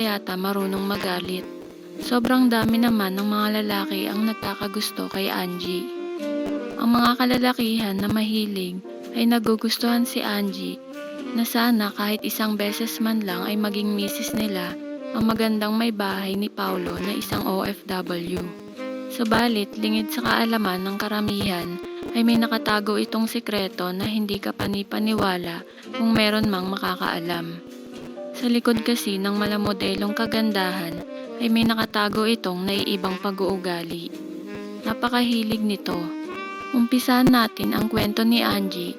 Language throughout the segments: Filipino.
yata marunong magalit. Sobrang dami naman ng mga lalaki ang nagkakagusto kay Angie. Ang mga kalalakihan na mahilig ay nagugustuhan si Angie na sana kahit isang beses man lang ay maging misis nila ang magandang may bahay ni Paulo na isang OFW. Subalit, lingid sa kaalaman ng karamihan ay may nakatago itong sikreto na hindi ka panipaniwala kung meron mang makakaalam. Sa likod kasi ng malamodelong kagandahan ay may nakatago itong naiibang pag-uugali. Napakahilig nito. Umpisahan natin ang kwento ni Angie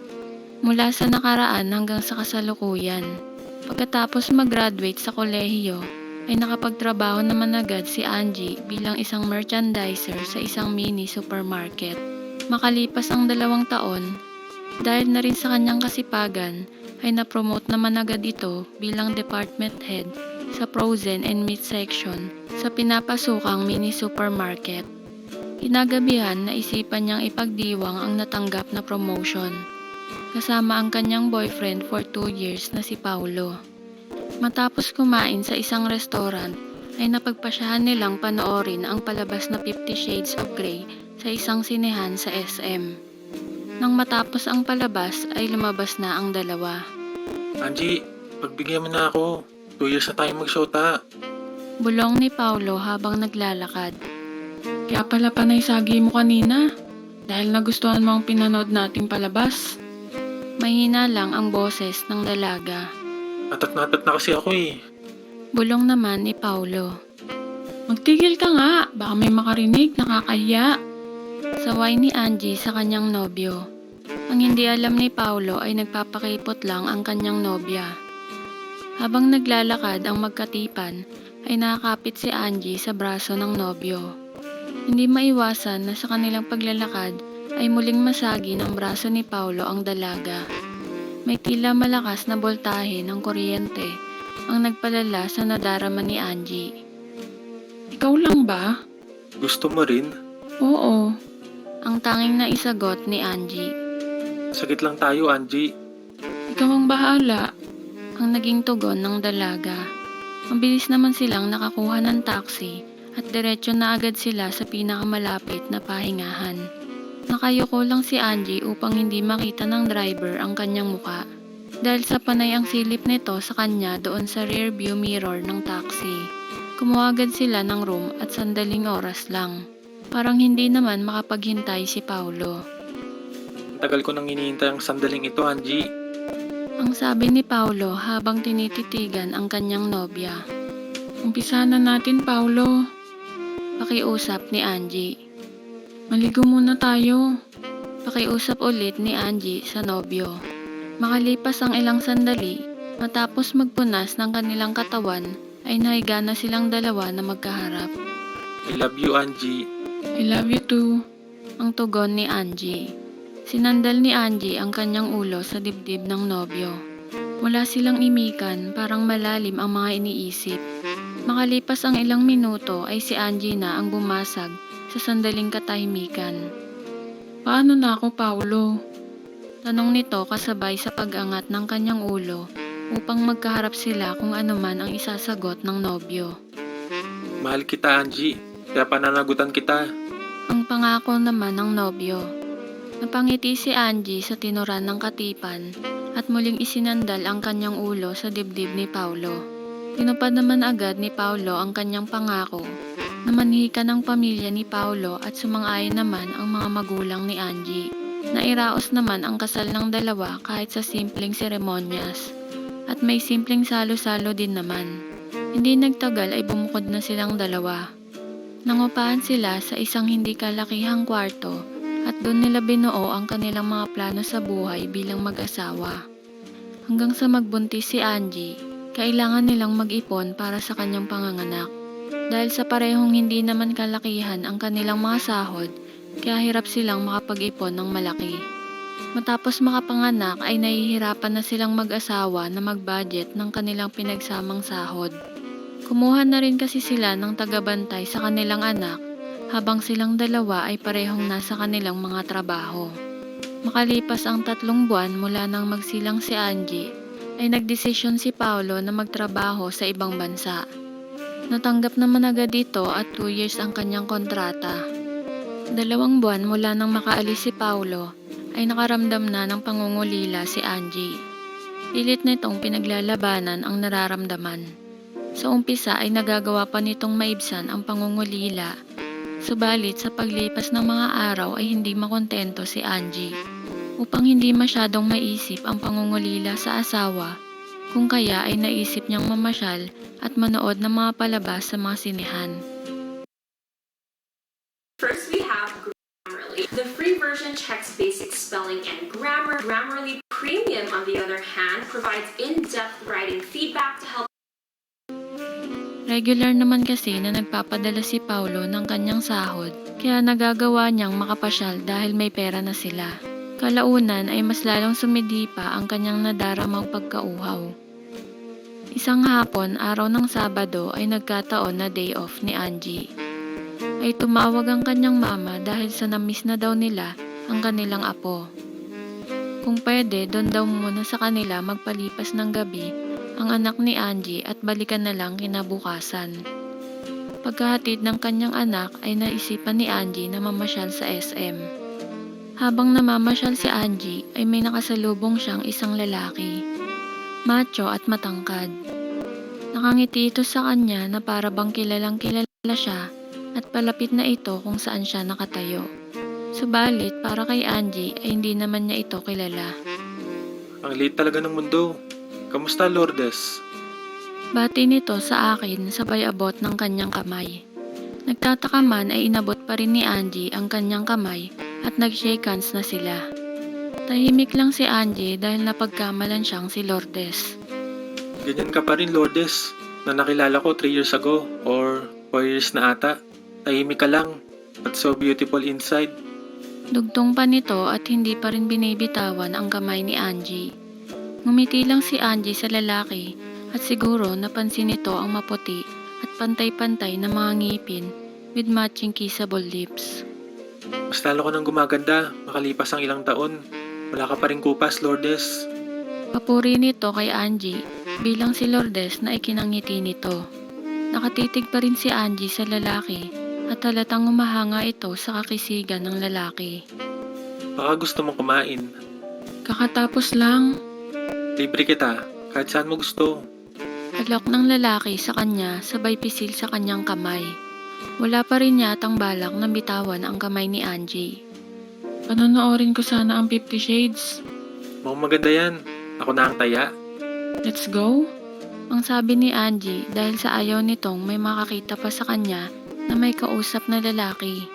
mula sa nakaraan hanggang sa kasalukuyan. Pagkatapos mag-graduate sa kolehiyo, ay nakapagtrabaho naman agad si Angie bilang isang merchandiser sa isang mini supermarket. Makalipas ang 2 taon, dahil na rin sa kanyang kasipagan, ay na-promote naman agad ito bilang department head sa frozen and meat section sa pinapasukang mini supermarket. Kinagabihan na isipan niyang ipagdiwang ang natanggap na promotion, kasama ang kanyang boyfriend for 2 years na si Paulo. Matapos kumain sa isang restaurant, ay napagpasyahan nilang panoorin ang palabas na 50 Shades of Grey sa isang sinehan sa SM. Nang matapos ang palabas ay lumabas na ang dalawa. Angie, pagbigyan mo na ako. 2 years na tayo magsyota. Bulong ni Paulo habang naglalakad. Kaya pala panay sagi mo kanina, dahil nagustuhan mo ang pinanood nating palabas. Mahina lang ang boses ng dalaga. Natat na kasi ako eh. Bulong naman ni Paulo. Magtigil ka nga, baka may makarinig, nakakahiya. Saway ni Angie sa kanyang nobyo. Ang hindi alam ni Paulo ay nagpapakipot lang ang kanyang nobya. Habang naglalakad ang magkatipan, ay nakakapit si Angie sa braso ng nobyo. Hindi maiwasan na sa kanilang paglalakad ay muling masagi ng braso ni Paulo ang dalaga. May tila malakas na boltahe ng kuryente ang nagpalala sa nadarama ni Angie. Ikaw lang ba? Gusto mo rin? Oo, ang tanging naisagot ni Angie. Sakit lang tayo, Angie. Ikaw ang bahala, ang naging tugon ng dalaga. Mabilis naman silang nakakuha ng taxi at diretso na agad sila sa pinakamalapit na pahingahan. Nakayuko lang si Angie upang hindi makita ng driver ang kanyang muka. Dahil sa panay ang silip nito sa kanya doon sa rear view mirror ng taxi. Kumuha agad sila ng room at sandaling oras lang. Parang hindi naman makapaghintay si Paulo. Tagal ko nang hinihintay ang sandaling ito, Angie. Ang sabi ni Paulo habang tinititigan ang kanyang nobya. Umpisa na natin, Paulo. Pakiusap ni Angie. Maligo muna tayo. Pakiusap ulit ni Angie sa nobyo. Makalipas ang ilang sandali, matapos magpunas ng kanilang katawan, ay nahiga na silang dalawa na magkaharap. I love you, Angie. I love you too, ang tugon ni Angie. Sinandal ni Angie ang kanyang ulo sa dibdib ng nobyo. Wala silang imikan, parang malalim ang mga iniisip. Makalipas ang ilang minuto ay si Angie na ang bumasag sa sandaling katahimikan. Paano na ako, Paulo? Tanong nito kasabay sa pag-angat ng kanyang ulo upang magkaharap sila kung ano man ang isasagot ng nobyo. Mahal kita, Angie. Kaya pananagutan kita. Ang pangako naman ng nobyo. Napangiti si Angie sa tinuran ng katipan at muling isinandal ang kanyang ulo sa dibdib ni Paulo. Tinupad naman agad ni Paulo ang kanyang pangako na manhika ng pamilya ni Paulo at sumang-ayon naman ang mga magulang ni Angie. Nairaos naman ang kasal ng dalawa kahit sa simpleng seremonyas. At may simpleng salo-salo din naman. Hindi nagtagal ay bumukod na silang dalawa. Nangupahan sila sa isang hindi kalakihang kwarto at doon nila binuo ang kanilang mga plano sa buhay bilang mag-asawa. Hanggang sa magbuntis si Angie, kailangan nilang mag-ipon para sa kanyang panganganak. Dahil sa parehong hindi naman kalakihan ang kanilang mga sahod, kaya hirap silang makapag-ipon ng malaki. Matapos makapanganak ay nahihirapan na silang mag-asawa na mag-budget ng kanilang pinagsamang sahod. Kumuha na rin kasi sila ng tagabantay sa kanilang anak habang silang dalawa ay parehong nasa kanilang mga trabaho. Makalipas ang 3 buwan mula nang magsilang si Angie, ay nagdesisyon si Paulo na magtrabaho sa ibang bansa. Natanggap naman agad ito at 2 years ang kanyang kontrata. 2 buwan mula nang makaalis si Paulo ay nakaramdam na ng pangungulila si Angie. Pilit nitong pinaglalabanan ang nararamdaman. Sa umpisa ay nagagawa pa nitong maibsan ang pangungulila. Subalit sa paglipas ng mga araw ay hindi makontento si Angie. Upang hindi masyadong maisip ang pangungulila sa asawa, kung kaya ay naisip niyang mamasyal at manood ng mga palabas sa mga sinehan. First, we have Grammarly. The free version checks basic spelling and grammar. Grammarly Premium, on the other hand, provides in-depth writing feedback to help. Regular naman kasi na nagpapadala si Paulo ng kanyang sahod, kaya nagagawa niyang makapasyal dahil may pera na sila. Kalaunan ay mas lalong sumidi pa ang kanyang nadaramang pagkauhaw. Isang hapon, araw ng Sabado ay nagkataon na day off ni Angie. Ay tumawag ang kanyang mama dahil sa namiss na daw nila ang kanilang apo. Kung pwede, doon daw muna sa kanila magpalipas ng gabi ang anak ni Angie at balikan na lang kinabukasan. Pagkahatid ng kanyang anak ay naisipan ni Angie na mamasyal sa SM. Habang namamasyal si Angie ay may nakasalubong siyang isang lalaki. Macho at matangkad. Nakangiti ito sa kanya na para bang kilalang kilala siya at palapit na ito kung saan siya nakatayo. Subalit para kay Angie ay hindi naman niya ito kilala. Ang liit talaga ng mundo. Kamusta, Lourdes? Bati nito sa akin sabay abot ng kanyang kamay. Nagtataka man ay inabot pa rin ni Angie ang kanyang kamay at nag-shake hands na sila. Tahimik lang si Angie dahil napagkamalan siyang si Lourdes. Ganyan ka pa rin, Lourdes, na nakilala ko 3 years ago or 4 years na ata. Tahimik ka lang, but so beautiful inside. Dugtong pa nito at hindi pa rin binibitawan ang kamay ni Angie. Ngumiti lang si Angie sa lalaki at siguro napansin nito ang maputi at pantay-pantay na mga ngipin with matching kissable lips. Mas lalo ka nang gumaganda, makalipas ang ilang taon. Wala ka pa rin kupas, Lourdes. Papuri nito kay Angie bilang si Lourdes na ikinangiti nito. Nakatitig pa rin si Angie sa lalaki at halatang umahanga ito sa kakisigan ng lalaki. Baka gusto mong kumain. Kakatapos lang, Libre kita, kahit saan mo gusto. alok ng lalaki sa kanya sabay pisil sa kanyang kamay. Wala pa rin yatang balak na bitawan ang kamay ni Angie. Panonoorin ko sana ang 50 Shades. Mukhang maganda yan. Ako na ang taya. Let's go? Ang sabi ni Angie dahil sa ayaw nitong may makakita pa sa kanya na may kausap na lalaki.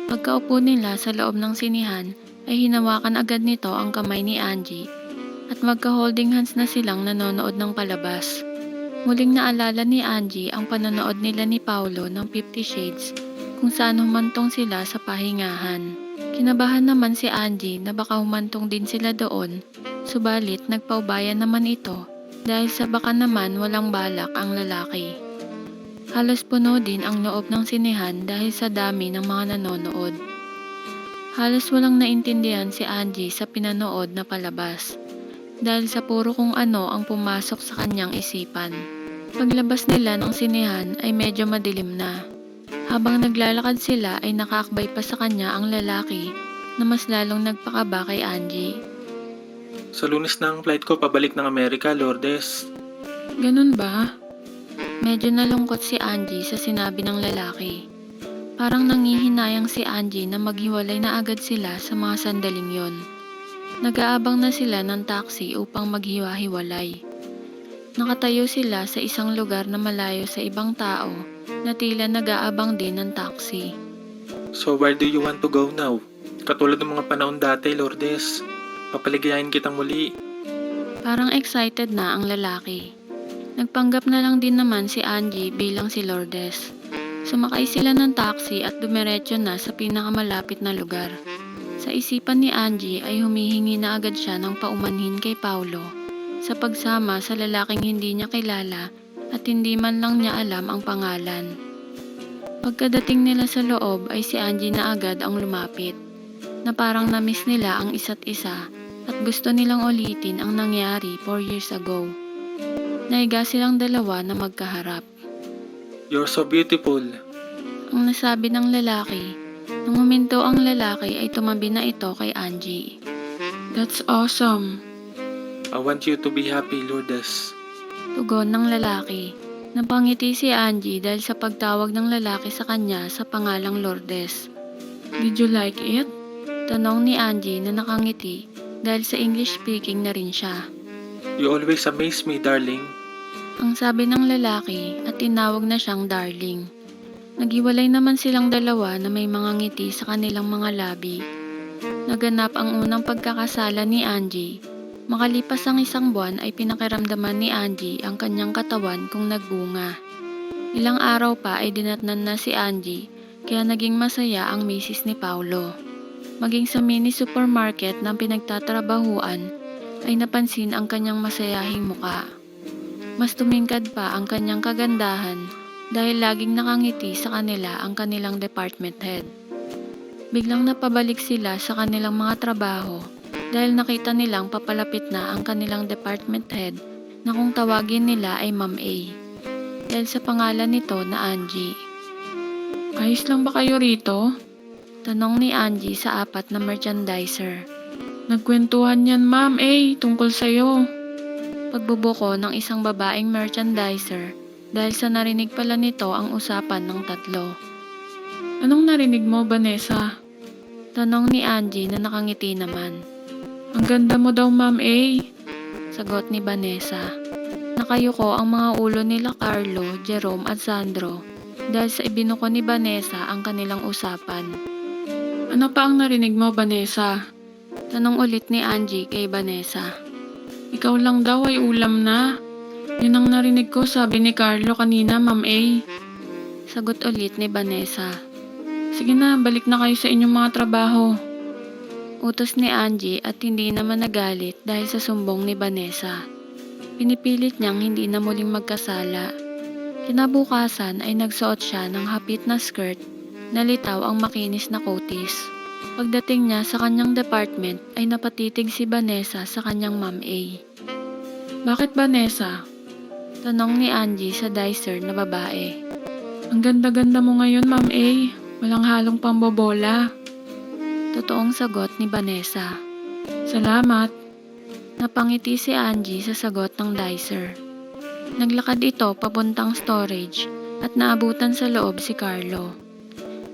Pagkaupo nila sa loob ng sinihan ay hinawakan agad nito ang kamay ni Angie at magka-holding hands na silang nanonood ng palabas. Muling naalala ni Angie ang panonood nila ni Paulo ng 50 Shades kung saan humantong sila sa pahingahan. Kinabahan naman si Angie na baka humantong din sila doon, subalit nagpaubayan naman ito dahil sa baka naman walang balak ang lalaki. Halos puno din ang loob ng sinehan dahil sa dami ng mga nanonood. Halos walang naintindihan si Angie sa pinanood na palabas dahil sa puro kung ano ang pumasok sa kanyang isipan. Paglabas nila ng sinehan ay medyo madilim na. Habang naglalakad sila ay nakaakbay pa sa kanya ang lalaki na mas lalong nagpakaba kay Angie. Sa Lunes na ang flight ko pabalik ng Amerika, Lourdes. Ganun ba? Medyo nalungkot si Angie sa sinabi ng lalaki. Parang nangihinayang si Angie na maghiwalay na agad sila sa mga sandaling yon. Nag-aabang na sila ng taxi upang maghiwa-hiwalay. Nakatayo sila sa isang lugar na malayo sa ibang tao na tila nag-aabang din ng taxi. So where do you want to go now? Katulad ng mga panahon dati, Lourdes. Papaligayahin kitang muli. Parang excited na ang lalaki. Nagpanggap na lang din naman si Angie bilang si Lourdes. Sumakay sila ng taxi at dumiretso na sa pinakamalapit na lugar. Sa isipan ni Angie ay humihingi na agad siya ng paumanhin kay Paulo sa pagsama sa lalaking hindi niya kilala at hindi man lang niya alam ang pangalan. Pagkadating nila sa loob ay si Angie na agad ang lumapit, na parang na-miss nila ang isa't isa at gusto nilang ulitin ang nangyari 4 years ago. Nahiga silang dalawa na magkaharap. You're so beautiful. Ang nasabi ng lalaki. Nang huminto ang lalaki ay tumabi na ito kay Angie. That's awesome. I want you to be happy, Lourdes. Tugon ng lalaki. Napangiti si Angie dahil sa pagtawag ng lalaki sa kanya sa pangalang Lourdes. Did you like it? Tanong ni Angie na nakangiti dahil sa English speaking na rin siya. You always amaze me, darling. Ang sabi ng lalaki at tinawag na siyang darling. Naghiwalay naman silang dalawa na may mga ngiti sa kanilang mga labi. Naganap ang unang pagkakasala ni Angie. Makalipas ang isang buwan ay pinakiramdaman ni Angie ang kanyang katawan kung nagbunga. Ilang araw pa ay dinatnan na si Angie kaya naging masaya ang misis ni Paulo. Maging sa mini supermarket ng pinagtatrabahuan ay napansin ang kanyang masayahing muka. Mas tumingkad pa ang kanyang kagandahan dahil laging nakangiti sa kanila ang kanilang department head. Biglang napabalik sila sa kanilang mga trabaho dahil nakita nilang papalapit na ang kanilang department head na kung tawagin nila ay Ma'am A. Dahil sa pangalan nito na Angie. Ayos lang ba kayo rito? Tanong ni Angie sa apat na merchandiser. Nagkwentuhan yan Ma'am A tungkol sa'yo. Pagbubuko ng isang babaeng merchandiser dahil sa narinig pala nito ang usapan ng tatlo. Anong narinig mo, Vanessa? Tanong ni Angie na nakangiti naman. Ang ganda mo daw, Ma'am A. Sagot ni Vanessa. Nakayuko ang mga ulo nila Carlo, Jerome at Sandro dahil sa ibinuko ni Vanessa ang kanilang usapan. Ano pa ang narinig mo, Vanessa? Tanong ulit ni Angie kay Vanessa. Ikaw lang daw ay ulam na. Yun ang narinig ko, sabi ni Carlo kanina, Ma'am A. Sagot ulit ni Vanessa. Sige na, balik na kayo sa inyong mga trabaho. Utos ni Angie at hindi naman nagalit dahil sa sumbong ni Vanessa. Pinipilit niyang hindi na muling magkasala. Kinabukasan ay nagsuot siya ng hapit na skirt na litaw ang makinis na kutis. Pagdating niya sa kanyang department ay napatitig si Vanessa sa kanyang Ma'am A. Bakit Vanessa? Tanong ni Angie sa dicer na babae. Ang ganda-ganda mo ngayon, Ma'am A. Walang halong pambobola. Totoong sagot ni Vanessa. Salamat. Napangiti si Angie sa sagot ng dicer. Naglakad ito papuntang storage at naabutan sa loob si Carlo.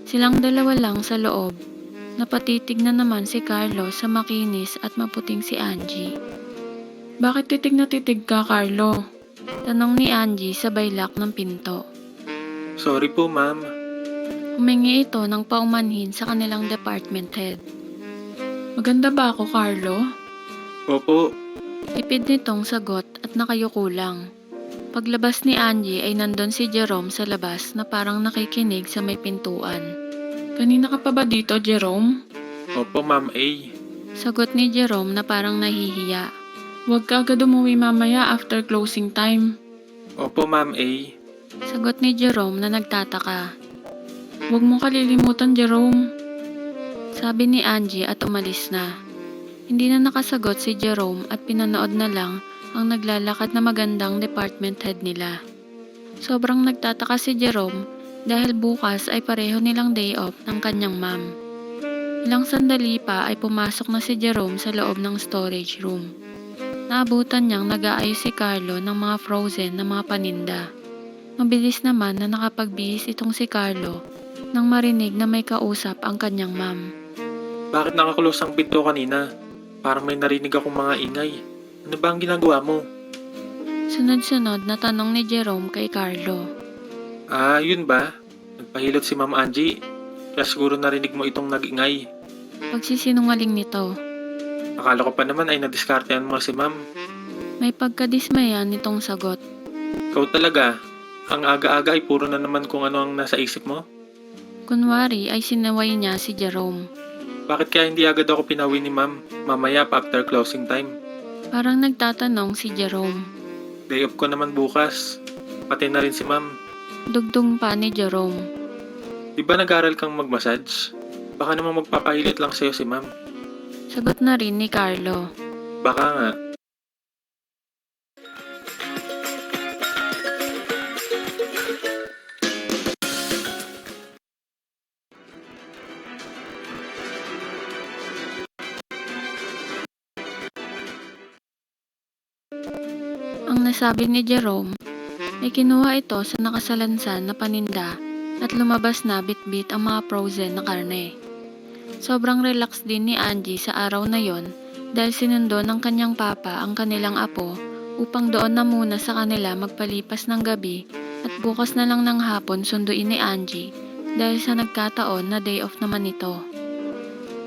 Silang dalawa lang sa loob. Napatitig na naman si Carlo sa makinis at maputing si Angie. Bakit titig na titig ka, Carlo? Tanong ni Angie sa baylak ng pinto. Sorry po, ma'am. Humingi ito ng paumanhin sa kanilang department head. Maganda ba ako, Carlo? Opo. Tipid nitong sagot at nakayuko lang. Paglabas ni Angie ay nandun si Jerome sa labas na parang nakikinig sa may pintuan. Kanina ka pa ba dito, Jerome? Opo, Ma'am A. Sagot ni Jerome na parang nahihiya. Huwag ka agad umuwi mamaya after closing time. Opo, Ma'am A. Sagot ni Jerome na nagtataka. Huwag mong kalilimutan, Jerome. Sabi ni Angie at umalis na. Hindi na nakasagot si Jerome at pinanood na lang ang naglalakad na magandang department head nila. Sobrang nagtataka si Jerome dahil bukas ay pareho nilang day off ng kanyang ma'am. Ilang sandali pa ay pumasok na si Jerome sa loob ng storage room. Naabutan niyang nag-aayos si Carlo ng mga frozen na mga paninda. Mabilis naman na nakapagbihis itong si Carlo nang marinig na may kausap ang kanyang ma'am. Bakit nakaklose ang pinto kanina? Parang may narinig akong mga ingay. Ano ba ang ginagawa mo? Sunod-sunod na tanong ni Jerome kay Carlo. Ah, yun ba? Nagpahilot si Ma'am Angie. Kaya siguro narinig mo itong nag-ingay. Pagsisinungaling nito. Akala ko pa naman ay nadiskartehan mo si Ma'am. May pagkadismaya nitong sagot. Ikaw talaga. Ang aga-aga ay puro na naman kung ano ang nasa isip mo. Kunwari ay sinaway niya si Jerome. Bakit kaya hindi agad ako pinawi ni Ma'am? Mamaya pa after closing time. Parang nagtatanong si Jerome. Day off ko naman bukas. Pati na rin si Ma'am. Dugdung pa ni Jerome. Di ba nag-aral kang mag-massage? Baka naman magpapahilit lang sa'yo si Ma'am. Sagot na rin ni Carlo. Baka nga. Pagkasabi ni Jerome, ay kinuha ito sa nakasalansan na paninda at lumabas na bit-bit ang mga frozen na karne. Sobrang relax din ni Angie sa araw na yon dahil sinundo ng kanyang papa ang kanilang apo upang doon na muna sa kanila magpalipas ng gabi at bukas na lang ng hapon sunduin ni Angie dahil sa nagkataon na day off naman ito.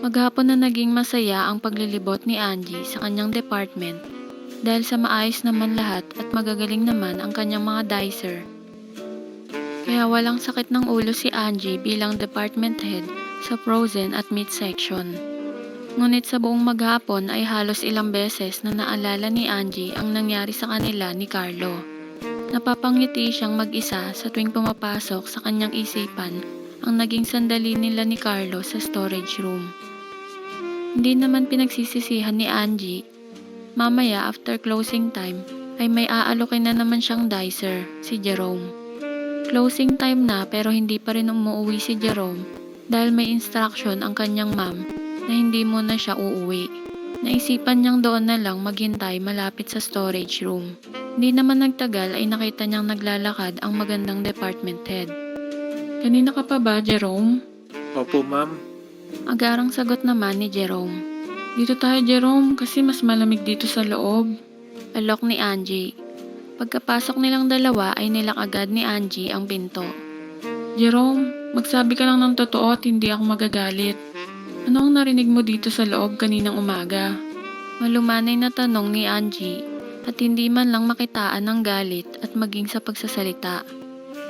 Maghapon na naging masaya ang paglilibot ni Angie sa kanyang department dahil sa maayos naman lahat at magagaling naman ang kanyang mga dicer. Kaya walang sakit ng ulo si Angie bilang department head sa frozen at meat section. Ngunit sa buong maghapon ay halos ilang beses na naalala ni Angie ang nangyari sa kanila ni Carlo. Napapangiti siyang mag-isa sa tuwing pumapasok sa kanyang isipan ang naging sandali nila ni Carlo sa storage room. Hindi naman pinagsisisihan ni Angie. Mamaya after closing time ay may aalokin na naman siyang dicer, si Jerome. Closing time na pero hindi pa rin umuwi si Jerome dahil may instruction ang kanyang mom na hindi muna siya uuwi. Naisipan niyang doon na lang maghintay malapit sa storage room. Hindi naman nagtagal ay nakita niyang naglalakad ang magandang department head. Kanina ka pa ba, Jerome? Opo, ma'am. Agarang sagot naman ni Jerome. Dito tayo, Jerome, kasi mas malamig dito sa loob. Alok ni Angie. Pagkapasok nilang dalawa ay nilak agad ni Angie ang pinto. Jerome, magsabi ka lang ng totoo at hindi ako magagalit. Ano ang narinig mo dito sa loob kaninang umaga? Malumanay na tanong ni Angie at hindi man lang makitaan ng galit at maging sa pagsasalita.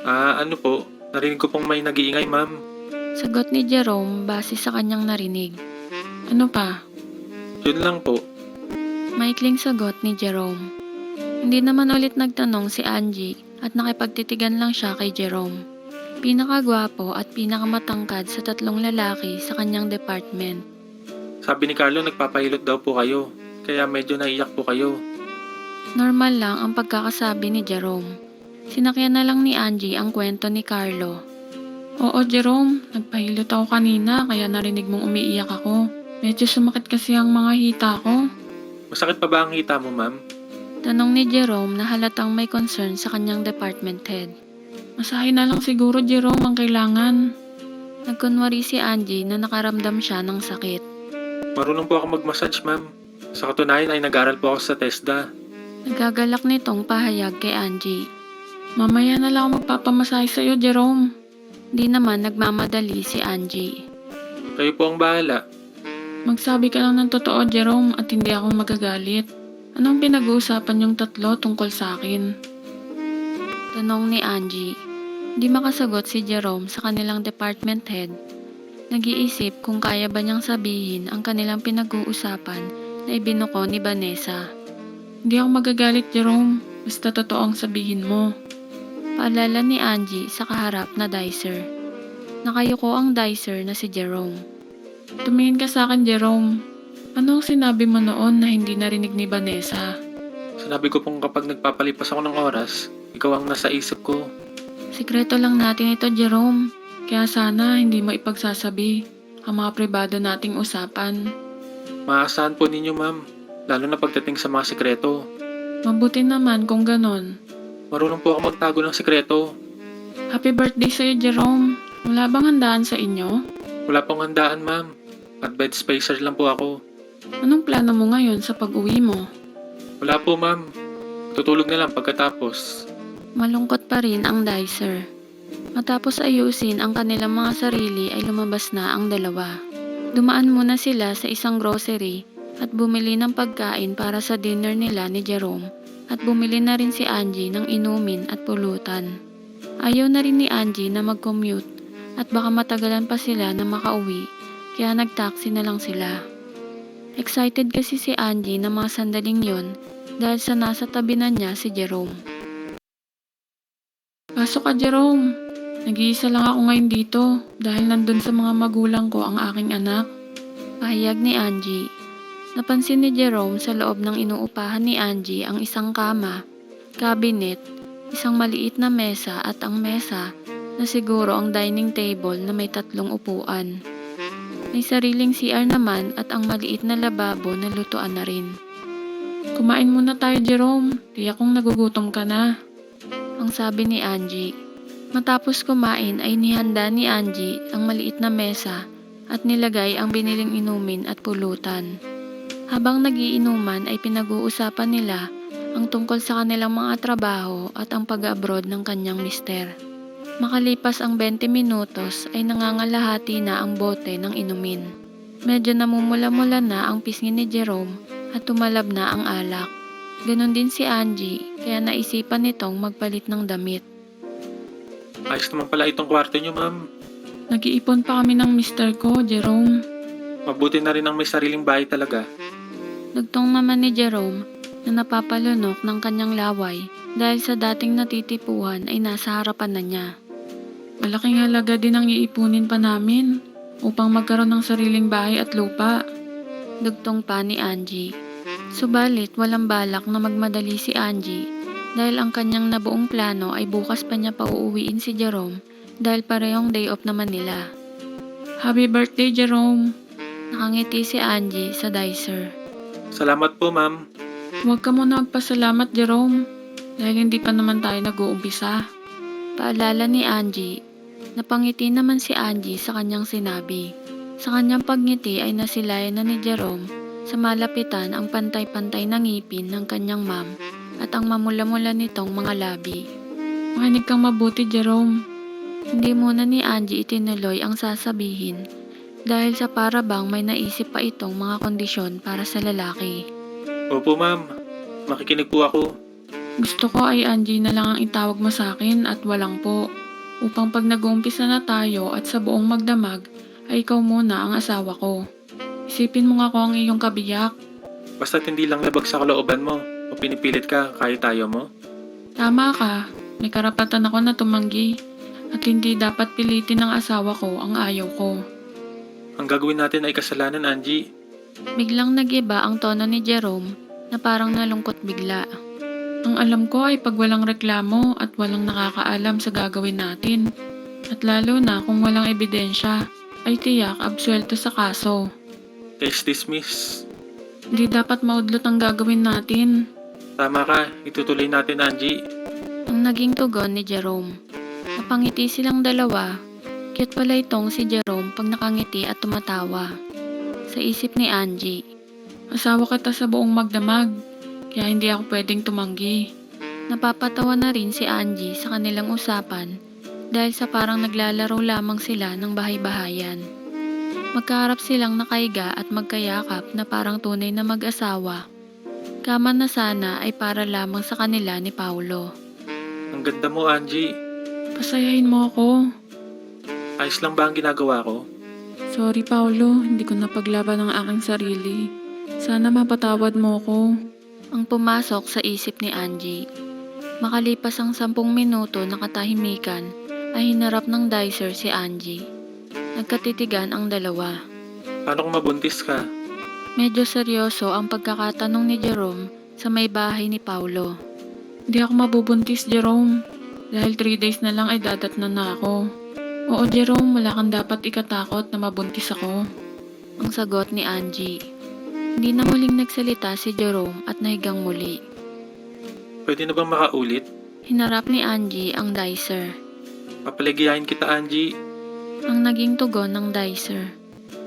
Ano po? Narinig ko pong may nag-iingay, ma'am. Sagot ni Jerome base sa kanyang narinig. Ano pa? Yun lang po. Maikling sagot ni Jerome. Hindi naman ulit nagtanong si Angie at nakipagtitigan lang siya kay Jerome. Pinakagwapo at pinakamatangkad sa tatlong lalaki sa kanyang department. Sabi ni Carlo nagpapahilot daw po kayo, kaya medyo naiyak po kayo. Normal lang ang pagkakasabi ni Jerome. Sinakyan na lang ni Angie ang kwento ni Carlo. Oo, Jerome, nagpahilot ako kanina kaya narinig mong umiiyak ako. Medyo sumakit kasi ang mga hita ko. Masakit pa ba ang hita mo, ma'am? Tanong ni Jerome na halatang may concern sa kanyang department head. Masahe na lang siguro, Jerome, ang kailangan. Nagkunwari si Angie na nakaramdam siya ng sakit. Marunong po ako mag-massage, ma'am. Sa katunayan ay nag-aral po ako sa TESDA. Nagagalak nitong pahayag kay Angie. Mamaya na lang ako magpapamasahe sa'yo, Jerome. Di naman nagmamadali si Angie. Kayo po ang bahala. Magsabi ka lang ng totoo, Jerome, at hindi ako magagalit. Anong pinag-uusapan yung tatlo tungkol sa akin? Tanong ni Angie. Di makasagot si Jerome sa kanilang department head. Nag-iisip kung kaya ba niyang sabihin ang kanilang pinag-uusapan na ibinuko ni Vanessa. Hindi ako magagalit, Jerome. Basta totoo ang sabihin mo. Paalala ni Angie sa kaharap na dicer. Nakayuko ang dicer na si Jerome. Tumingin ka sa akin, Jerome. Ano ang sinabi mo noon na hindi narinig ni Vanessa? Sinabi ko pong kapag nagpapalipas ako ng oras, ikaw ang nasa isip ko. Sikreto lang natin ito, Jerome. Kaya sana hindi mo ipagsasabi ang mga pribado nating usapan. Maasahan po ninyo, ma'am. Lalo na pagdating sa mga sikreto. Mabuti naman kung ganon. Marunong po ako magtago ng sikreto. Happy birthday sa'yo, Jerome. Wala bang handaan sa inyo? Wala pong handaan, ma'am. At bed spacer lang po ako. Anong plano mo ngayon sa pag-uwi mo? Wala po, ma'am. Tutulog na lang pagkatapos. Malungkot pa rin ang dicer. Matapos ayusin ang kanilang mga sarili ay lumabas na ang dalawa. Dumaan muna sila sa isang grocery at bumili ng pagkain para sa dinner nila ni Jerome at bumili na rin si Angie ng inumin at pulutan. Ayaw na rin ni Angie na mag-commute at baka matagalan pa sila na makauwi kaya nag-taxi na lang sila. Excited kasi si Angie na mga sandaling yon dahil sa nasa tabi na niya si Jerome. Pasok ka, Jerome. Nag-iisa lang ako ngayon dito dahil nandun sa mga magulang ko ang aking anak. Pahayag ni Angie. Napansin ni Jerome sa loob ng inuupahan ni Angie ang isang kama, cabinet, isang maliit na mesa at ang mesa na siguro ang dining table na may 3 upuan. May sariling CR naman at ang maliit na lababo na lutuan na rin. Kumain muna tayo, Jerome. Tiyak kong nagugutom ka na. Ang sabi ni Angie. Matapos kumain ay nihanda ni Angie ang maliit na mesa at nilagay ang biniling inumin at pulutan. Habang nagiinuman ay pinag-uusapan nila ang tungkol sa kanilang mga trabaho at ang pag-abroad ng kanyang mister. Makalipas ang 20 minutos ay nangangalahati na ang bote ng inumin. Medyo namumula-mula na ang pisngi ni Jerome at tumalab na ang alak. Ganon din si Angie kaya naisipan nitong magpalit ng damit. Ayos naman pala itong kwarto nyo, ma'am. Nag-iipon pa kami ng mister ko, Jerome. Mabuti na rin ang may sariling bahay talaga. Dugtong naman ni Jerome na napapalunok ng kanyang laway dahil sa dating natitipuhan ay nasa harapan na niya. Malaking halaga din ang iipunin pa namin upang magkaroon ng sariling bahay at lupa. Dugtong pa ni Angie. Subalit walang balak na magmadali si Angie dahil ang kanyang nabuong plano ay bukas pa niya pauuwiin si Jerome dahil parehong day off naman nila. Happy birthday, Jerome! Nakangiti si Angie sa dicer. Salamat po, ma'am. Huwag ka muna magpasalamat, Jerome, dahil hindi pa naman tayo nag-uumpisa. Paalala ni Angie. Napangiti naman si Angie sa kanyang sinabi. Sa kanyang pagngiti ay nasilayan na ni Jerome sa malapitan ang pantay-pantay na ngipin ng kanyang ma'am at ang mamula-mula nitong mga labi. Makinig kang mabuti, Jerome. Hindi muna ni Angie itinuloy ang sasabihin dahil sa parabang may naisip pa itong mga kondisyon para sa lalaki. Opo, ma'am. Makikinig po ako. Gusto ko ay Angie na lang ang itawag mo sa akin at walang po. Upang pag nag-uumpisa na tayo at sa buong magdamag ay ikaw muna ang asawa ko. Isipin mo nga ko ang iyong kabiyak. Basta't hindi lang labag sa kalooban mo o pinipilit ka kahit tayo mo. Tama ka, may karapatan ako na tumanggi at hindi dapat pilitin ng asawa ko ang ayaw ko. Ang gagawin natin ay kasalanan, Angie. Biglang nag-iba ang tono ni Jerome na parang nalungkot bigla. Ang alam ko ay pag walang reklamo at walang nakakaalam sa gagawin natin. At lalo na kung walang ebidensya, ay tiyak absuelto sa kaso. Case dismiss. Hindi dapat maudlot ang gagawin natin. Tama ka, itutuloy natin, Angie. Ang naging tugon ni Jerome. Napangiti silang dalawa. Cute pala itong si Jerome pag nakangiti at tumatawa. Sa isip ni Angie, asawa kita sa buong magdamag, kaya hindi ako pwedeng tumanggi. Napapatawa na rin si Angie sa kanilang usapan dahil sa parang naglalaro lamang sila ng bahay-bahayan. Magkaharap silang nakaiga at magkayakap na parang tunay na mag-asawa. Kama na sana ay para lamang sa kanila ni Paulo. Ang ganda mo, Angie. Pasayahin mo ako. Ayos lang ba ang ginagawa ko? Sorry Paulo, hindi ko napaglaban ang aking sarili. Sana mapatawad mo ko. Ang pumasok sa isip ni Angie. Makalipas ang 10 minuto na katahimikan, ay hinarap ng dicer si Angie. Nagkatitigan ang dalawa. Paano kung mabuntis ka? Medyo seryoso ang pagkakatanong ni Jerome sa may bahay ni Paulo. Hindi ako mabubuntis, Jerome. Dahil 3 days na lang ay dadatnan na ako. Oo, Jerome, wala kang dapat ikatakot na mabuntis ako. Ang sagot ni Angie. Hindi na muling nagsalita si Jerome at nahigang muli. Pwede na bang makaulit? Hinarap ni Angie ang dicer. Papaligayahin kita, Angie. Ang naging tugon ng dicer.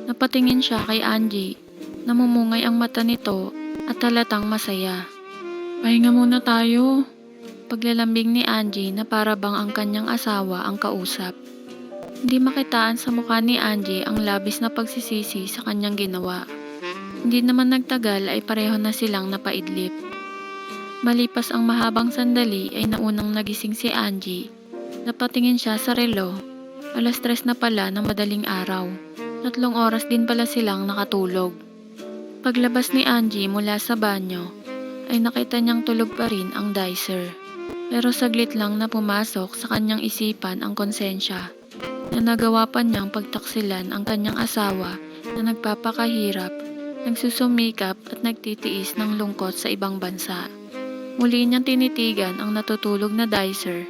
Napatingin siya kay Angie. Namumungay ang mata nito at halatang masaya. Pahinga muna tayo. Paglalambing ni Angie na para bang ang kanyang asawa ang kausap. Hindi makitaan sa mukha ni Angie ang labis na pagsisisi sa kanyang ginawa. Hindi naman nagtagal ay pareho na silang napaidlip. Malipas ang mahabang sandali ay naunang nagising si Angie. Napatingin siya sa relo. 3:00 na pala ng madaling araw. 3 oras din pala silang nakatulog. Paglabas ni Angie mula sa banyo, ay nakita niyang tulog pa rin ang dicer. Pero saglit lang na pumasok sa kanyang isipan ang konsensya na nagawa pa niyang pagtaksilan ang kanyang asawa na nagpapakahirap, nagsusumikap at nagtitiis ng lungkot sa ibang bansa. Muli niyang tinitigan ang natutulog na dicer.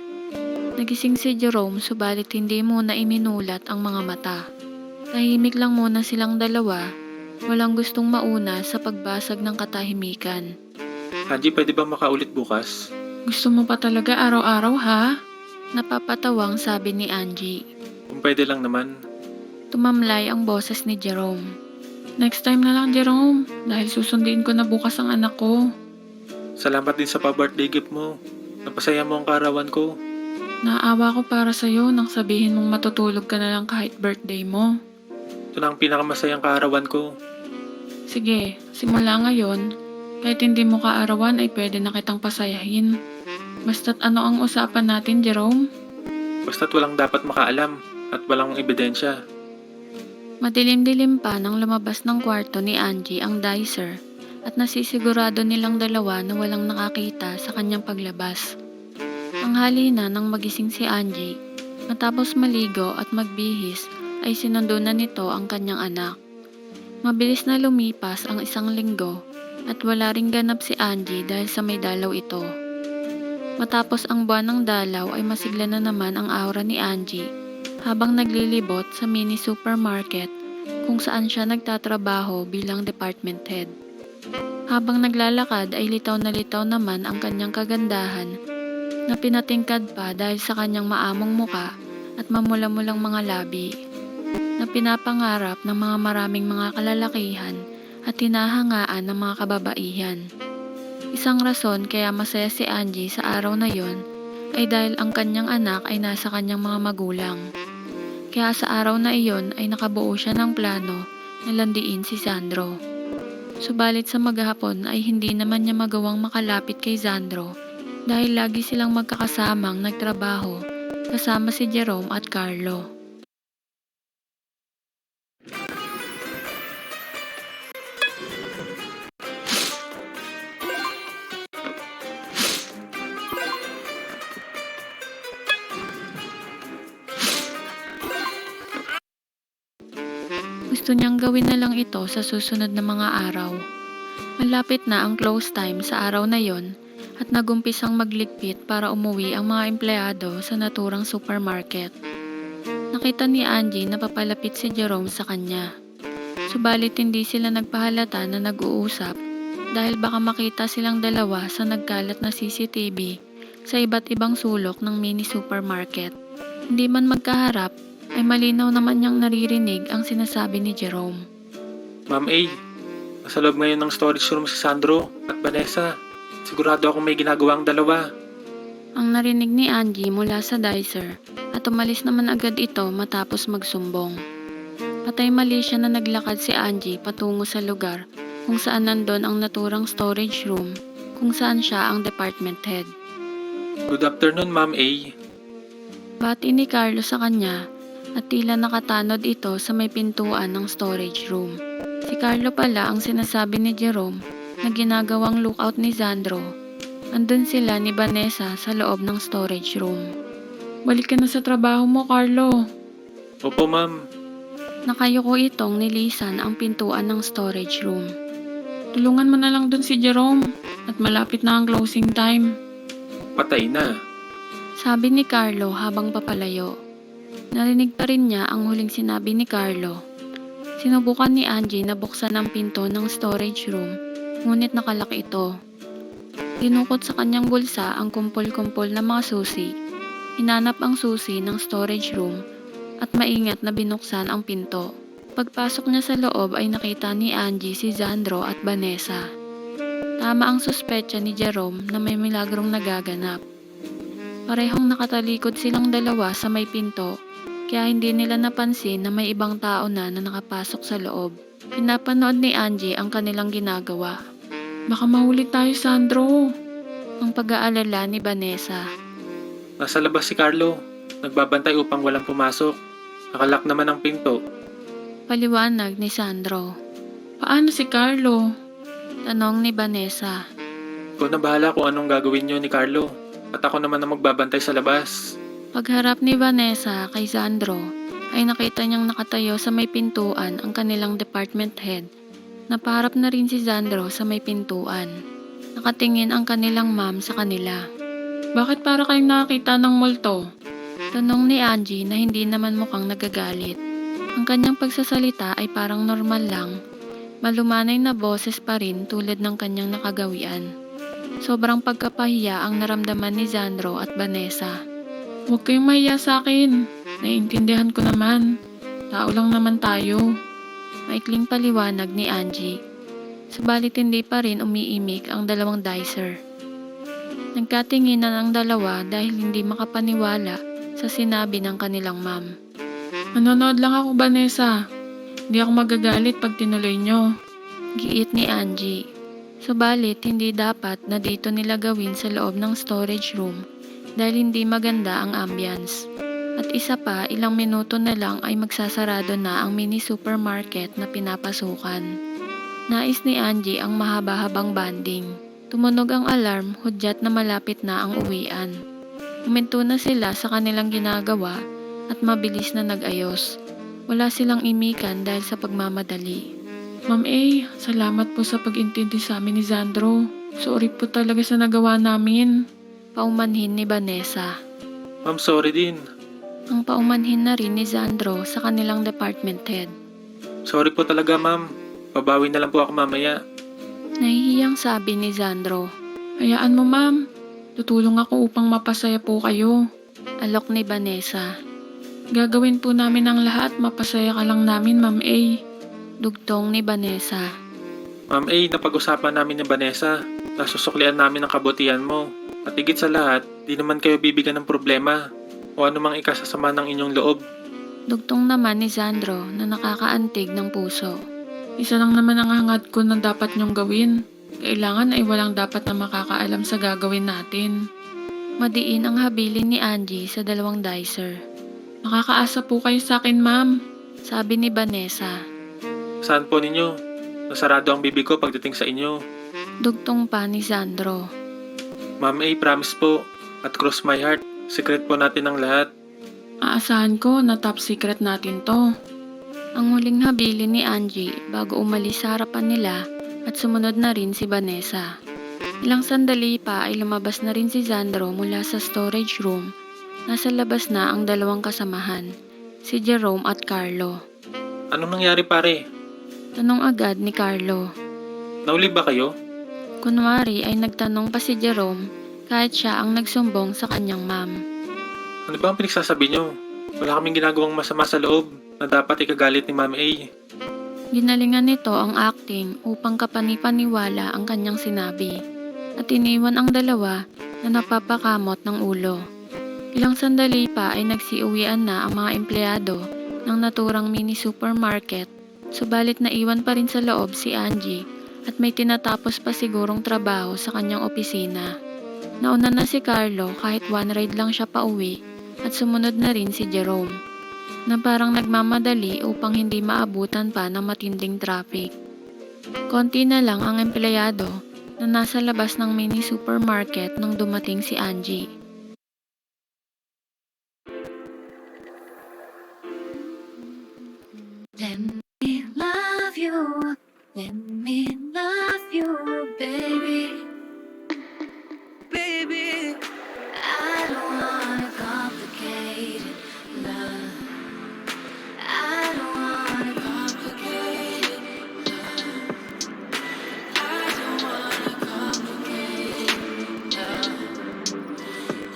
Nagising si Jerome subalit hindi muna iminulat ang mga mata. Tahimik lang muna silang dalawa, walang gustong mauna sa pagbasag ng katahimikan. Angie, pwede ba makaulit bukas? Gusto mo pa talaga araw-araw ha? Napapatawang sabi ni Angie. Kung pwede lang naman. Tumamlay ang boses ni Jerome. Next time na lang, Jerome, dahil susunduin ko na bukas ang anak ko. Salamat din sa pa-birthday gift mo. Napasaya mo ang kaarawan ko. Naawa ko para sa'yo nang sabihin mong matutulog ka na lang kahit birthday mo. Ito na ang pinakamasayang kaarawan ko. Sige, simula ngayon, kahit hindi mo kaarawan ay pwede na kitang pasayahin. Basta't ano ang usapan natin, Jerome? Basta't walang dapat makaalam at walang ebidensya. Madilim-dilim pa nang lumabas ng kwarto ni Angie ang dicer at nasisigurado nilang dalawa na walang nakakita sa kanyang paglabas. Ang halina nang magising si Angie, matapos maligo at magbihis ay sinundo na nito ang kanyang anak. Mabilis na lumipas ang 1 linggo at wala ring ganap si Angie dahil sa may dalaw ito. Matapos ang buwan ng dalaw ay masigla na naman ang aura ni Angie habang naglilibot sa mini supermarket kung saan siya nagtatrabaho bilang department head. Habang naglalakad ay litaw na litaw naman ang kanyang kagandahan na pinatingkad pa dahil sa kanyang maamong muka at mamula-mulang mga labi na pinapangarap ng mga maraming mga kalalakihan at hinahangaan ng mga kababaihan. Isang rason kaya masaya si Angie sa araw na yon ay dahil ang kanyang anak ay nasa kanyang mga magulang. Kaya sa araw na iyon ay nakabuo siya ng plano na landiin si Sandro. Subalit sa maghapon ay hindi naman niya magawang makalapit kay Sandro dahil lagi silang magkakasamang nagtrabaho kasama si Jerome at Carlo. Gusto niyang gawin na lang ito sa susunod na mga araw. Malapit na ang close time sa araw na yon at nagumpisang magligpit para umuwi ang mga empleyado sa naturang supermarket. Nakita ni Angie na papalapit si Jerome sa kanya. Subalit hindi sila nagpahalata na nag-uusap dahil baka makita silang dalawa sa nagkalat na CCTV sa iba't ibang sulok ng mini supermarket. Hindi man magkaharap, ay malinaw naman niyang naririnig ang sinasabi ni Jerome. Ma'am A, nasa loob ngayon ng storage room si Sandro at Vanessa. Sigurado akong may ginagawa ang dalawa. Ang narinig ni Angie mula sa dicer at umalis naman agad ito matapos magsumbong. Patay mali siya na naglakad si Angie patungo sa lugar kung saan nandun ang naturang storage room kung saan siya ang department head. Good afternoon, Ma'am A. Bati ni Carlo sa kanya at tila nakatanod ito sa may pintuan ng storage room. Si Carlo pala ang sinasabi ni Jerome na ginagawang lookout ni Sandro. Andun sila ni Vanessa sa loob ng storage room. Balik ka na sa trabaho mo, Carlo. Opo, ma'am. Nakayuko itong nilisan ang pintuan ng storage room. Tulungan mo na lang dun si Jerome at malapit na ang closing time. Patay na. Sabi ni Carlo habang papalayo. Narinig pa rin niya ang huling sinabi ni Carlo. Sinubukan ni Angie na buksan ang pinto ng storage room, ngunit nakalak ito. Dinukot sa kanyang bulsa ang kumpol-kumpol na mga susi. Hinanap ang susi ng storage room at maingat na binuksan ang pinto. Pagpasok niya sa loob ay nakita ni Angie si Sandro at Vanessa. Tama ang suspecha ni Jerome na may milagrong nagaganap. Parehong nakatalikod silang dalawa sa may pinto. Kaya hindi nila napansin na may ibang tao na nakapasok sa loob. Pinapanood ni Angie ang kanilang ginagawa. Baka mahuli tayo, Sandro. Ang pag-aalala ni Vanessa. Nasa labas si Carlo. Nagbabantay upang walang pumasok. Nakalak naman ang pinto. Paliwanag ni Sandro. Paano si Carlo? Tanong ni Vanessa. Ikaw na bahala kung anong gagawin niyo ni Carlo. At ako naman ang magbabantay sa labas. Pagharap ni Vanessa kay Sandro, ay nakita niyang nakatayo sa may pintuan ang kanilang department head. Napaharap na rin si Sandro sa may pintuan. Nakatingin ang kanilang ma'am sa kanila. Bakit para kayong nakakita ng multo? Tanong ni Angie na hindi naman mukhang nagagalit. Ang kanyang pagsasalita ay parang normal lang. Malumanay na boses pa rin tulad ng kanyang nakagawian. Sobrang pagkapahiya ang naramdaman ni Sandro at Vanessa. Huwag kayong mahiya sa akin. Naiintindihan ko naman. Tao lang naman tayo. Maikling paliwanag ni Angie. Subalit hindi pa rin umiimik ang dalawang dicer. Nagkatinginan ang dalawa dahil hindi makapaniwala sa sinabi ng kanilang ma'am. Manonood lang ako, Vanessa. Hindi ako magagalit pag tinuloy nyo. Giit ni Angie. Subalit hindi dapat na dito nila gawin sa loob ng storage room dahil hindi maganda ang ambience. At isa pa, ilang minuto na lang ay magsasarado na ang mini supermarket na pinapasukan. Nais ni Angie ang mahaba-habang banding. Tumunog ang alarm, hudyat na malapit na ang uwian. Huminto na sila sa kanilang ginagawa at mabilis na nag-ayos. Wala silang imikan dahil sa pagmamadali. Ma'am A, salamat po sa pag-intindi sa amin ni Sandro. Sorry po talaga sa nagawa namin. Paumanhin ni Vanessa. Ma'am, sorry din. Ang paumanhin na rin ni Sandro sa kanilang department head. Sorry po talaga, ma'am. Babawi na lang po ako mamaya. Nahihiyang sabi ni Sandro. Hayaan mo, ma'am. Tutulong ako upang mapasaya po kayo. Alok ni Vanessa. Gagawin po namin ang lahat, mapasaya ka lang namin, Ma'am A. Dugtong ni Vanessa. Ma'am A, napag-usapan namin ni Vanessa. Nasusuklian namin ang kabutihan mo. At higit sa lahat, di naman kayo bibigyan ng problema o anumang ikasasama ng inyong loob. Dugtong naman ni Sandro na nakakaantig ng puso. Isa lang naman ang hangad ko na dapat niyong gawin. Kailangan ay walang dapat na makakaalam sa gagawin natin. Madiin ang habilin ni Angie sa dalawang dicer. Makakaasa po kayo sa akin, ma'am, sabi ni Vanessa. Saan po ninyo? Nasarado ang bibig ko pagdating sa inyo. Dugtong pa ni Sandro. Ma'am A, promise po. At cross my heart, secret po natin ang lahat. Aasahan ko na top secret natin to. Ang huling habilin ni Angie bago umalis sa harapan nila at sumunod na rin si Vanessa. Ilang sandali pa ay lumabas na rin si Sandro mula sa storage room. Nasa labas na ang dalawang kasamahan, si Jerome at Carlo. Anong nangyari, pare? Tanong agad ni Carlo. Nauli ba kayo? Kunwari ay nagtanong pa si Jerome kahit siya ang nagsumbong sa kanyang ma'am. Ano ba ang pinagsasabi nyo? Wala kaming ginagawang masama sa loob na dapat ikagalit ni Ma'am A. Ginalingan nito ang acting upang kapanipaniwala ang kanyang sinabi at iniwan ang dalawa na napapakamot ng ulo. Ilang sandali pa ay nagsiuwian na ang mga empleyado ng naturang mini supermarket, subalit naiwan pa rin sa loob si Angie at may tinatapos pa sigurong trabaho sa kanyang opisina. Nauna na si Carlo kahit one ride lang siya pauwi at sumunod na rin si Jerome na parang nagmamadali upang hindi maabutan pa ng matinding traffic. Konti na lang ang empleyado na nasa labas ng mini supermarket nang dumating si Angie. Let me love you, let me love you, baby. Baby, I don't wanna complicate it, love. I don't wanna complicate it, love. I don't wanna complicate it, love.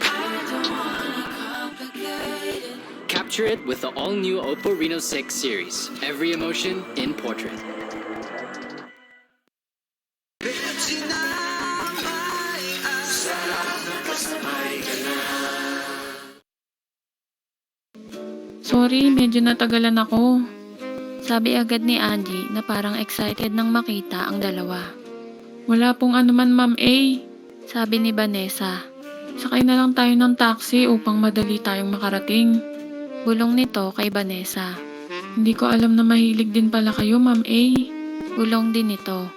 I don't wanna complicate it. Capture it with the all-new Oppo Reno 6 series. Every emotion in portrait. Sorry, medyo natagalan ako. Sabi agad ni Angie na parang excited nang makita ang dalawa. Wala pong anuman, Ma'am A, sabi ni Vanessa. Sakay na lang tayo ng taxi upang madali tayong makarating. Bulong nito kay Vanessa. Hindi ko alam na mahilig din pala kayo, Ma'am A. Bulong din nito.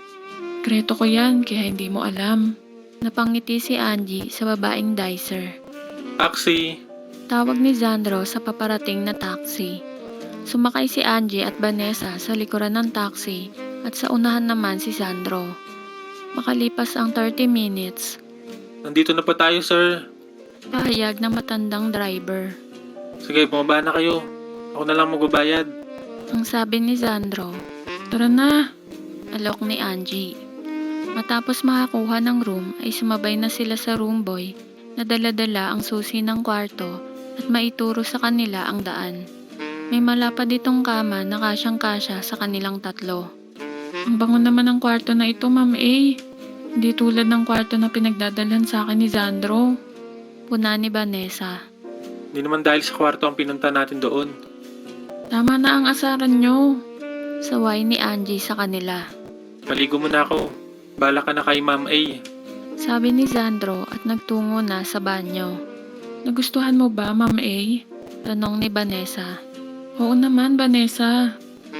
Kreto ko yan, kaya hindi mo alam. Napangiti si Angie sa babaeng dicer. Taxi! Tawag ni Sandro sa paparating na taxi. Sumakay si Angie at Vanessa sa likuran ng taxi at sa unahan naman si Sandro. Makalipas ang 30 minutes, Nandito na po tayo, sir. pahayag ng matandang driver. Sige, bumaba na kayo. Ako na lang magbabayad. Ang sabi ni Sandro. Tara na, alok ni Angie. Matapos makakuha ng room ay sumabay na sila sa room boy na dala-dala ang susi ng kwarto at maituro sa kanila ang daan. May malapad itong kama na kasyang-kasya sa kanilang tatlo. Ang bango naman ng kwarto na ito, Ma'am A. Hindi tulad ng kwarto na pinagdadalhan sa akin ni Sandro. Puna ni Vanessa. Hindi naman dahil sa kwarto ang pinunta natin doon. Tama na ang asaran nyo. Saway ni Angie sa kanila. Maligo muna ako. Bala ka na kay Ma'am A. Sabi ni Sandro at nagtungo na sa banyo. Nagustuhan mo ba, Ma'am A? Tanong ni Vanessa. Oo naman, Vanessa.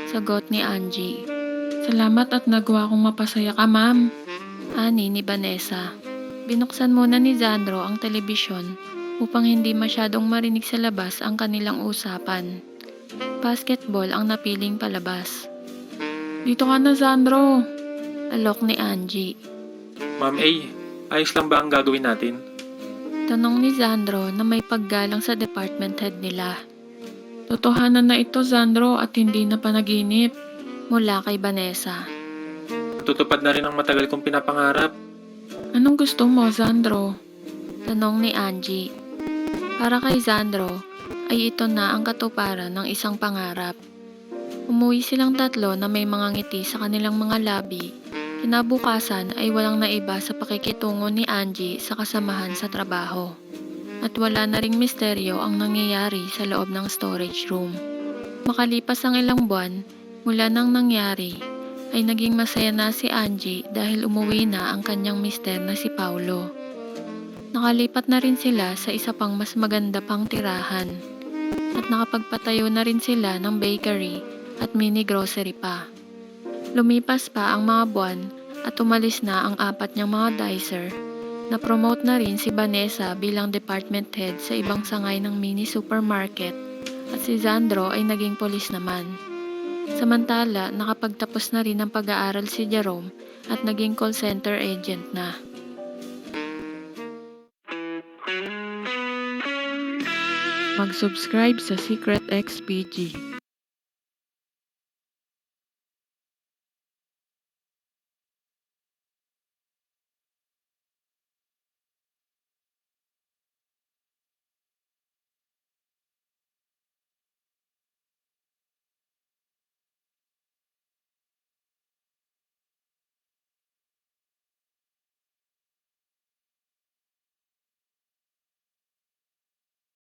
Sagot ni Angie. Salamat at nagawa kong mapasaya ka, ma'am. Ani ni Vanessa. Binuksan muna ni Sandro ang telebisyon upang hindi masyadong marinig sa labas ang kanilang usapan. Basketball ang napiling palabas. Dito ka na, Sandro. Alok ni Angie. Ma'am A, ayos lang ba ang gagawin natin? Tanong ni Sandro na may paggalang sa department head nila. Totohanan na ito, Sandro, at hindi na panaginip. Mula kay Vanessa. Tutupad na rin ang matagal kong pinapangarap. Anong gusto mo, Sandro? Tanong ni Angie. Para kay Sandro, ay ito na ang katuparan ng isang pangarap. Umuwi silang tatlo na may mga ngiti sa kanilang mga labi. Kinabukasan ay walang naiba sa pakikitungo ni Angie sa kasamahan sa trabaho. At wala na ring misteryo ang nangyayari sa loob ng storage room. Makalipas ang ilang buwan, mula nang nangyari, ay naging masaya na si Angie dahil umuwi na ang kanyang mister na si Paulo. Nakalipat na rin sila sa isa pang mas maganda pang tirahan at nakapagpatayo na rin sila ng bakery at mini grocery pa. Lumipas pa ang mga buwan at umalis na ang 4 niyang mga dicer. Na-promote na rin si Vanessa bilang department head sa ibang sangay ng mini supermarket at si Sandro ay naging polis naman. Samantala, nakapagtapos na rin ng pag-aaral si Jerome at naging call center agent na. Mag-subscribe sa Secret XPG.